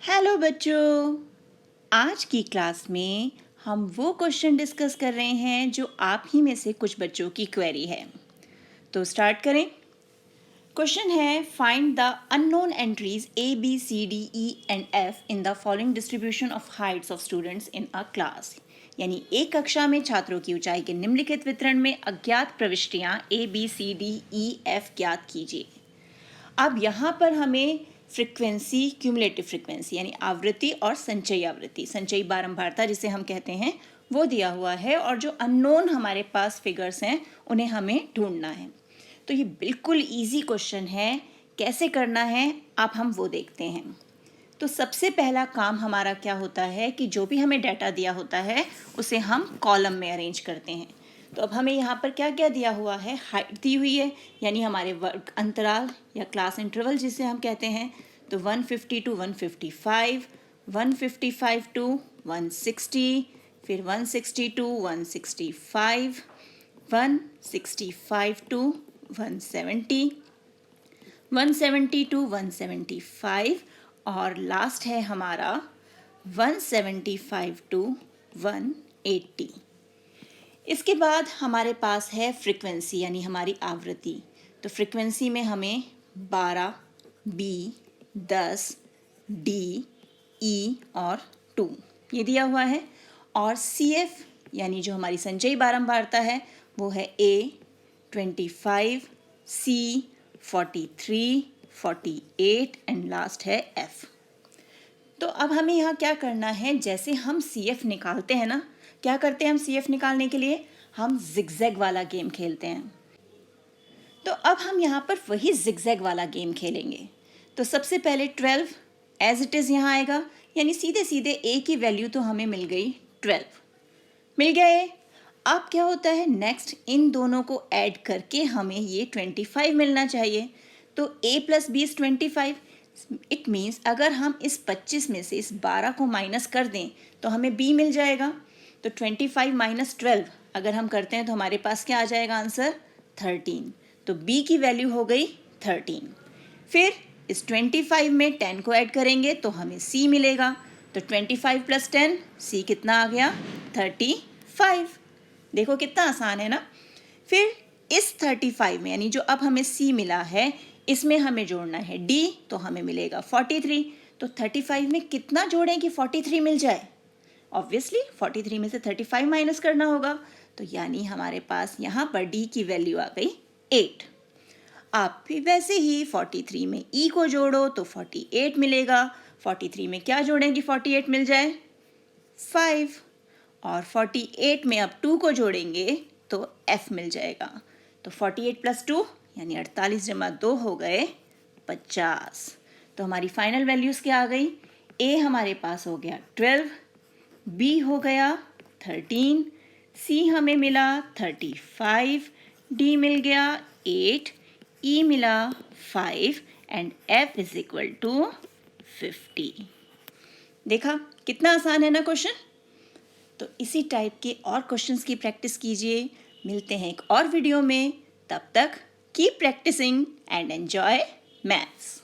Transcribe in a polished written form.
Hello बच्चों, आज की क्लास में हम वो क्वेश्चन डिस्कस कर रहे हैं जो आप ही में से कुछ बच्चों की क्वेरी है। तो स्टार्ट करें। क्वेश्चन है find the unknown entries A B C D E and F in the following distribution of heights of students in a class. यानी एक कक्षा में छात्रों की ऊंचाई के निम्नलिखित वितरण में अज्ञात प्रविष्टियां A B C D E F ज्ञात कीजिए। अब यहाँ पर हमें फ्रिक्वेंसी, क्यूमुलेटिव फ्रिक्वेंसी यानी आवृत्ति और संचयी आवृत्ति, संचयी बारंबारता जिसे हम कहते हैं, वो दिया हुआ है और जो अननोन हमारे पास फिगर्स हैं उन्हें हमें ढूंढना है। तो ये बिल्कुल इजी क्वेश्चन है। कैसे करना है आप हम वो देखते हैं। तो सबसे पहला काम हमारा क्या होता है कि जो भी हमें डाटा दिया होता है उसे हम कॉलम में अरेंज करते हैं। तो अब हमें यहाँ पर क्या क्या दिया हुआ है, हाइट दी हुई है यानी हमारे वर्ग अंतराल या क्लास इंटरवल जिसे हम कहते हैं। तो 150 टू 155, 155 टू 160, फिर 160 टू 165, 165 टू 170, 170 टू 175 और लास्ट है हमारा 175 टू 180। इसके बाद हमारे पास है फ्रीक्वेंसी यानी हमारी आवृत्ति। तो फ्रीक्वेंसी में हमें 12, बी, 10, डी, ई और 2 ये दिया हुआ है। और सी एफ यानी जो हमारी संचयी बारंबारता है वो है ए 25, सी 43, 48 एंड लास्ट है एफ। तो अब हमें यहाँ क्या करना है, जैसे हम सी एफ निकालते हैं ना, क्या करते हैं हम सी एफ निकालने के लिए, हम जिगजैग वाला गेम खेलते हैं। तो अब हम यहाँ पर वही जिगजैग वाला गेम खेलेंगे। तो सबसे पहले 12 एज इट इज़ यहाँ आएगा, यानी सीधे सीधे ए की वैल्यू तो हमें मिल गई 12, मिल गया ए। अब क्या होता है, नेक्स्ट इन दोनों को ऐड करके हमें ये 25 मिलना चाहिए। तो a plus B is 25। It means अगर हम इस 25 में से इस 12 को माइनस कर दें तो हमें b मिल जाएगा। तो 25 माइनस 12 अगर हम करते हैं तो हमारे पास क्या आ जाएगा आंसर, 13। तो b की वैल्यू हो गई 13। फिर इस 25 में 10 को ऐड करेंगे तो हमें c मिलेगा। तो 25 प्लस 10, c कितना आ गया, 35। देखो कितना आसान है ना। फिर इस 35 में यानी जो अब हमें c मिला है इसमें हमें जोड़ना है d, तो हमें मिलेगा 43। तो 35 में कितना जोड़ें कि 43 मिल जाए, ऑब्वियसली 43 में से 35 माइनस करना होगा। तो यानी हमारे पास यहाँ पर d की वैल्यू आ गई 8। आप भी वैसे ही 43 में e को जोड़ो तो 48 मिलेगा। 43 में क्या जोड़ें कि 48 मिल जाए, 5। और 48 में अब 2 को जोड़ेंगे तो f मिल जाएगा। तो 48 प्लस 2 यानी 48 जमा 2 हो गए 50। तो हमारी फाइनल वैल्यूज़ क्या आ गई, a हमारे पास हो गया 12, b हो गया 13, c हमें मिला 35, d मिल गया 8, e मिला 5 and f is equal to 50। देखा कितना आसान है ना क्वेश्चन। तो इसी टाइप के और क्वेश्चंस की प्रैक्टिस कीजिए। मिलते हैं एक और वीडियो में, तब तक keep practising and enjoy maths.